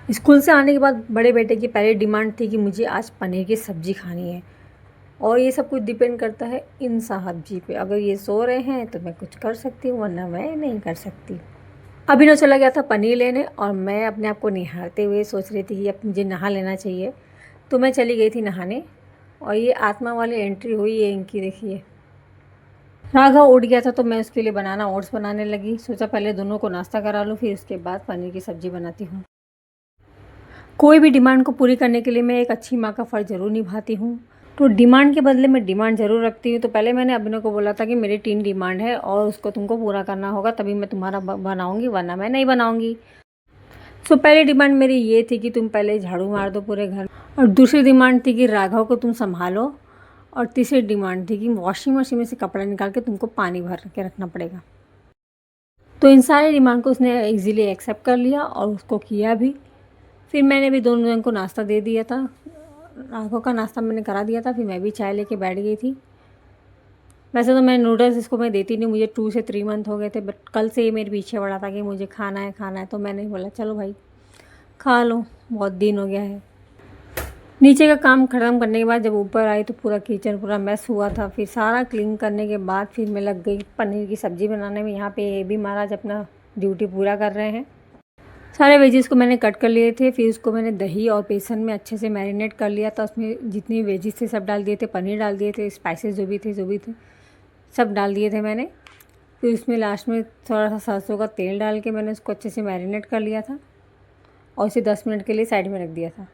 School से आने के बाद बड़े बेटे की पहली डिमांड थी कि मुझे आज पनीर की सब्ज़ी खानी है। और ये सब कुछ डिपेंड करता है इन साहब जी पे। अगर ये सो रहे हैं तो मैं कुछ कर सकती हूँ, वरना मैं नहीं कर सकती। अभिनव चला गया था पनीर लेने और मैं अपने आप को निहारते हुए सोच रही थी कि अब मुझे नहा लेना चाहिए। तो मैं चली गई थी नहाने और ये आत्मा वाली एंट्री हुई है इनकी, देखिए। राघव उठ गया था तो मैं उसके लिए बनाना ओट्स बनाने लगी। सोचा पहले दोनों को नाश्ता करा लूँ, फिर उसके बाद पनीर की सब्ज़ी बनाती हूँ। कोई भी डिमांड को पूरी करने के लिए मैं एक अच्छी माँ का फ़र्ज़ ज़रूर निभाती हूँ। तो डिमांड के बदले में डिमांड ज़रूर रखती हूँ। तो पहले मैंने अभिनव को बोला था कि मेरी 3 डिमांड है और उसको तुमको पूरा करना होगा, तभी मैं तुम्हारा बनाऊँगी, वरना मैं नहीं बनाऊँगी। सो पहली डिमांड मेरी ये थी कि तुम पहले झाड़ू मार दो पूरे घर, और दूसरी डिमांड थी कि राघव को तुम संभालो, और तीसरी डिमांड थी कि वॉशिंग मशीन में से कपड़ा निकाल के तुमको पानी भर के रखना पड़ेगा। तो इन सारी डिमांड को उसने ईज़िली एक्सेप्ट कर लिया और उसको किया भी। फिर मैंने भी दोनों जन को नाश्ता दे दिया था। राघव का नाश्ता मैंने करा दिया था, फिर मैं भी चाय लेके बैठ गई थी। वैसे तो मैं नूडल्स इसको मैं देती नहीं, मुझे 2 से 3 मंथ हो गए थे, बट कल से ये मेरे पीछे पड़ा था कि मुझे खाना है खाना है। तो मैंने बोला चलो भाई खा लो, बहुत दिन हो गया है। नीचे का काम ख़त्म करने के बाद जब ऊपर आई तो पूरा किचन पूरा मैस हुआ था। फिर सारा क्लीन करने के बाद फिर मैं लग गई पनीर की सब्ज़ी बनाने में। यहाँ पे ये भी महाराज अपना ड्यूटी पूरा कर रहे हैं। सारे वेजेस को मैंने कट कर लिए थे, फिर उसको मैंने दही और बेसन में अच्छे से मैरिनेट कर लिया था। उसमें जितनी वेजेस थे सब डाल दिए थे, पनीर डाल दिए थे, स्पाइसेस जो भी थे सब डाल दिए थे मैंने। फिर उसमें लास्ट में थोड़ा सा सरसों का तेल डाल के मैंने उसको अच्छे से मैरिनेट कर लिया था और उसे 10 मिनट के लिए साइड में रख दिया था।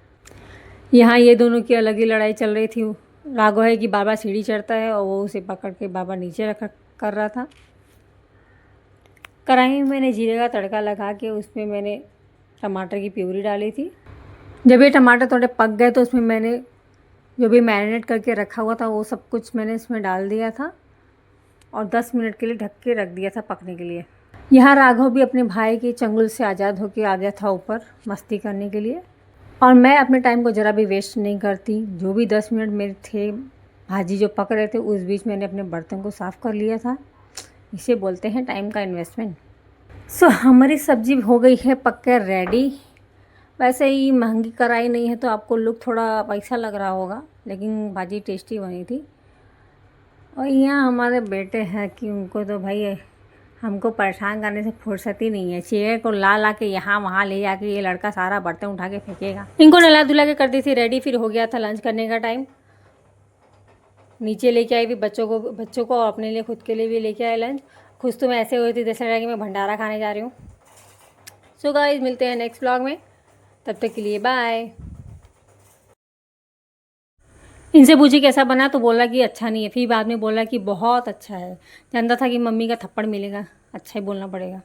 यहाँ ये दोनों की अलग ही लड़ाई चल रही थी। राघव है कि बार बार सीढ़ी चढ़ता है और वो उसे पकड़ के बार बार नीचे रखा कर रहा था। कढ़ाई में मैंने जीरे का तड़का लगा के उसमें मैंने टमाटर की प्यूरी डाली थी। जब ये टमाटर थोड़े पक गए तो उसमें मैंने जो भी मैरिनेट करके रखा हुआ था वो सब कुछ मैंने इसमें डाल दिया था और 10 मिनट के लिए ढक के रख दिया था पकने के लिए। यहाँ राघव भी अपने भाई के चंगुल से आज़ाद होकर आ गया था ऊपर मस्ती करने के लिए, और मैं अपने टाइम को ज़रा भी वेस्ट नहीं करती। जो भी 10 मिनट मेरे थे भाजी जो पक रहे थे उस बीच मैंने अपने बर्तन को साफ़ कर लिया था। इसे बोलते हैं टाइम का इन्वेस्टमेंट। सो हमारी सब्ज़ी हो गई है पक कर रेडी। वैसे ही महंगी कढ़ाई नहीं है तो आपको लुक थोड़ा पैसा लग रहा होगा, लेकिन भाजी टेस्टी बनी थी। और यहाँ हमारे बेटे हैं कि उनको तो भाई हमको परेशान करने से फुर्सत ही नहीं है। चेयर को ला ला के यहाँ वहाँ ले जाके ये लड़का सारा बर्तन उठा के फेंकेगा। इनको नला धुला के कर दी थी रेडी, फिर हो गया था लंच करने का टाइम। नीचे लेके आई भी बच्चों को और अपने लिए खुद के लिए भी लेके आए लंच। खुश तो मैं ऐसे हुई थी जैसे लगा कि मैं भंडारा खाने जा रही हूँ। सो गाइस मिलते हैं नेक्स्ट व्लॉग में, तब तक के लिए बाय। इनसे पूछी कैसा बना तो बोला कि अच्छा नहीं है, फिर बाद में बोला कि बहुत अच्छा है। जानता था कि मम्मी का थप्पड़ मिलेगा, अच्छा ही बोलना पड़ेगा।